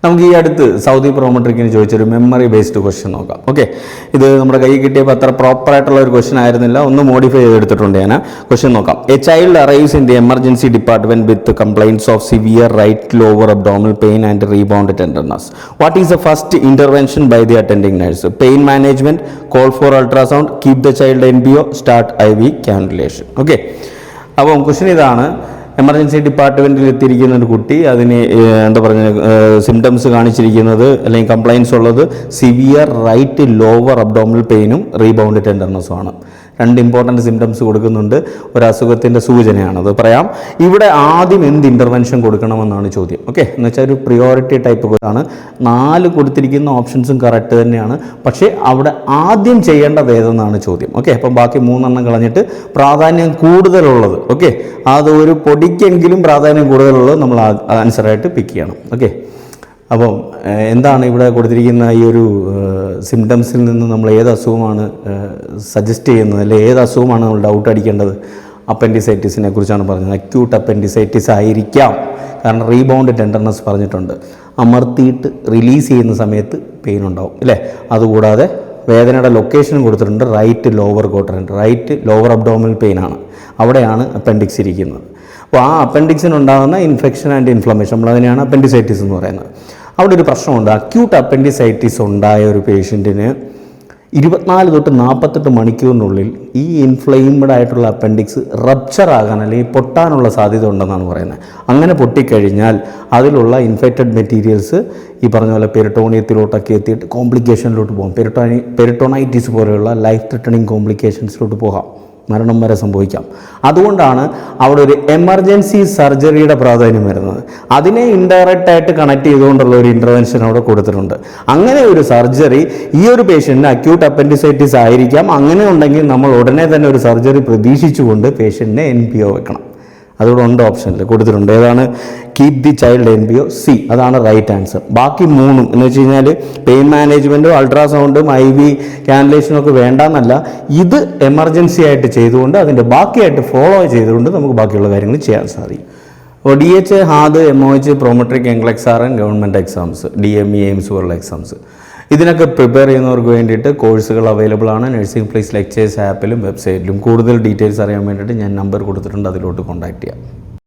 നമുക്ക് ഈ അടുത്ത് സൗദി പ്രോമെട്രിക്കിന് ചോദിച്ചൊരു മെമ്മറി ബേസ്ഡ് ക്വസ്റ്റ്യൻ നോക്കാം. ഓക്കെ, ഇത് നമ്മുടെ കയ്യിൽ കിട്ടിയപ്പോൾ അത്ര പ്രോപ്പറായിട്ടുള്ള ഒരു ക്വസ്റ്റ്യൻ ആയിരുന്നില്ല, ഒന്ന് മോഡിഫൈ ചെയ്തെടുത്തിട്ടുണ്ട് ഞാൻ. ക്വസ്റ്റ്യൻ നോക്കാം. A child arrives in the emergency department with complaints of severe right lower abdominal pain and rebound tenderness. What is the first intervention by the attending nurse? Pain management, call for ultrasound, keep the child NPO, start IV cannulation. Okay, അപ്പം question ഇതാണ്. Emergency ഡിപ്പാർട്ട്മെൻറ്റിൽ എത്തിയിരിക്കുന്ന ഒരു കുട്ടി, അതിന് എന്താ പറയുക, symptoms കാണിച്ചിരിക്കുന്നത് അല്ലെങ്കിൽ കംപ്ലൈൻസ് ഉള്ളത് സിവിയർ റൈറ്റ് ലോവർ അബ്ഡോമിനൽ പെയിനും റീബൗണ്ട് ടെൻഡർനെസ്സുമാണ്. രണ്ട് ഇമ്പോർട്ടൻറ്റ് സിംറ്റംസ് കൊടുക്കുന്നുണ്ട്, ഒരു അസുഖത്തിൻ്റെ സൂചനയാണത്. പറയാം, ഇവിടെ ആദ്യം എന്ത് ഇൻ്റർവെൻഷൻ കൊടുക്കണമെന്നാണ് ചോദ്യം. ഓക്കെ, എന്ന് വെച്ചാൽ ഒരു പ്രിയോറിറ്റി ടൈപ്പ് ആണ്. 4 കൊടുത്തിരിക്കുന്ന ഓപ്ഷൻസും കറക്റ്റ് തന്നെയാണ്, പക്ഷേ അവിടെ ആദ്യം ചെയ്യേണ്ടത് ഏതെന്നാണ് ചോദ്യം. ഓക്കെ, അപ്പം ബാക്കി 3 കളഞ്ഞിട്ട് പ്രാധാന്യം കൂടുതലുള്ളത്, ഓക്കെ, അത് ഒരു പൊടിക്കെങ്കിലും പ്രാധാന്യം കൂടുതലുള്ളത് നമ്മൾ ആൻസറായിട്ട് പിക്ക് ചെയ്യണം. ഓക്കെ, അപ്പം എന്താണ് ഇവിടെ കൊടുത്തിരിക്കുന്ന ഈ ഒരു സിംറ്റംസിൽ നിന്ന് നമ്മൾ ഏത് അസുഖമാണ് സജസ്റ്റ് ചെയ്യുന്നത്, അല്ലെങ്കിൽ ഏത് അസുഖമാണ് നമ്മൾ ഡൗട്ട് അടിക്കേണ്ടത്? അപ്പൻഡിസൈറ്റിസിനെ കുറിച്ചാണ് പറഞ്ഞത്. അക്യൂട്ട് അപ്പൻഡിസൈറ്റിസ് ആയിരിക്കാം, കാരണം റീബൗണ്ട് ടെൻഡർനെസ് പറഞ്ഞിട്ടുണ്ട്. അമർത്തിയിട്ട് റിലീസ് ചെയ്യുന്ന സമയത്ത് പെയിൻ ഉണ്ടാവും, അല്ലേ? അതുകൂടാതെ വേദനയുടെ ലൊക്കേഷനും കൊടുത്തിട്ടുണ്ട്. Right lower quadrant, right lower abdominal പെയിനാണ്, അവിടെയാണ് അപ്പൻഡിക്സ് ഇരിക്കുന്നത്. അപ്പോൾ ആ അപ്പൻഡിക്സിനുണ്ടാകുന്ന ഇൻഫെക്ഷൻ ആൻഡ് ഇൻഫ്ലമേഷൻ, നമ്മളതിനെയാണ് അപ്പൻഡിസൈറ്റിസ് എന്ന് പറയുന്നത്. അവിടെ ഒരു പ്രശ്നമുണ്ട്. അക്യൂട്ട് അപ്പൻഡിസൈറ്റിസ് ഉണ്ടായ ഒരു പേഷ്യൻറ്റിന് 24 തൊട്ട് 48 മണിക്കൂറിനുള്ളിൽ ഈ ഇൻഫ്ലെയിംഡ് ആയിട്ടുള്ള അപ്പൻഡിക്സ് റപ്ചർ ആകാൻ അല്ലെങ്കിൽ പൊട്ടാനുള്ള സാധ്യത ഉണ്ടെന്നാണ് പറയുന്നത്. അങ്ങനെ പൊട്ടിക്കഴിഞ്ഞാൽ അതിലുള്ള ഇൻഫെക്റ്റഡ് മെറ്റീരിയൽസ് ഈ പറഞ്ഞ പോലെ പെരിട്ടോണിയത്തിലോട്ടൊക്കെ എത്തിയിട്ട് കോംപ്ലിക്കേഷനിലോട്ട് പോകും. പെരിട്ടോണൈറ്റിസ് പോലെയുള്ള ലൈഫ് ത്രെട്ടണിങ് കോംപ്ലിക്കേഷൻസിലോട്ട് പോകാം, മരണം വരെ സംഭവിക്കാം. അതുകൊണ്ടാണ് അവിടെ ഒരു എമർജൻസി സർജറിയുടെ പ്രാധാന്യം വരുന്നത്. അതിനെ ഇൻഡയറക്റ്റ് ആയിട്ട് കണക്ട് ചെയ്തുകൊണ്ടുള്ള ഒരു ഇൻ്റർവെൻഷൻ അവിടെ കൊടുത്തിട്ടുണ്ട്. അങ്ങനെ ഒരു സർജറി ഈ ഒരു പേഷ്യൻറ്റിന് അക്യൂട്ട് അപ്പൻഡിസൈറ്റിസ് ആയിരിക്കാം. അങ്ങനെ ഉണ്ടെങ്കിൽ നമ്മൾ ഉടനെ തന്നെ ഒരു സർജറി പ്രതീക്ഷിച്ചുകൊണ്ട് പേഷ്യൻറ്റിനെ NPO വെക്കണം. അതുകൂടെ ഉണ്ട്, ഓപ്ഷനിൽ കൊടുത്തിട്ടുണ്ട്. ഏതാണ്? Keep the child NPO, C, അതാണ് റൈറ്റ് ആൻസർ. ബാക്കി 3 എന്ന് വെച്ച് കഴിഞ്ഞാൽ പെയിൻ മാനേജ്മെൻറ്റും അൾട്രാസൗണ്ടും IV കാനുലേഷനും ഒക്കെ വേണ്ടെന്നല്ല, ഇത് എമർജൻസി ആയിട്ട് ചെയ്തുകൊണ്ട് അതിൻ്റെ ബാക്കിയായിട്ട് ഫോളോ ചെയ്തുകൊണ്ട് നമുക്ക് ബാക്കിയുള്ള കാര്യങ്ങൾ ചെയ്യാൻ സാധിക്കും. അപ്പോൾ DH, HAD, MOH, Prometric, ENCLEX-RN, government exams, DME, AIIMS പോലുള്ള എക്സാംസ്, ഇതിനൊക്കെ പ്രിപ്പയർ ചെയ്യുന്നവർക്ക് വേണ്ടിയിട്ട് കോഴ്സുകൾ അവൈലബിൾ ആണ്. നഴ്സിംഗ് പ്ലീസ് ലെക്ചേഴ്സ് ആപ്പിലും വെബ്സൈറ്റിലും. കൂടുതൽ ഡീറ്റെയിൽസ് അറിയാൻ വേണ്ടിയിട്ട് ഞാൻ നമ്പർ കൊടുത്തിട്ടുണ്ട്, അതിലോട്ട് കോൺടാക്ട് ചെയ്യാം.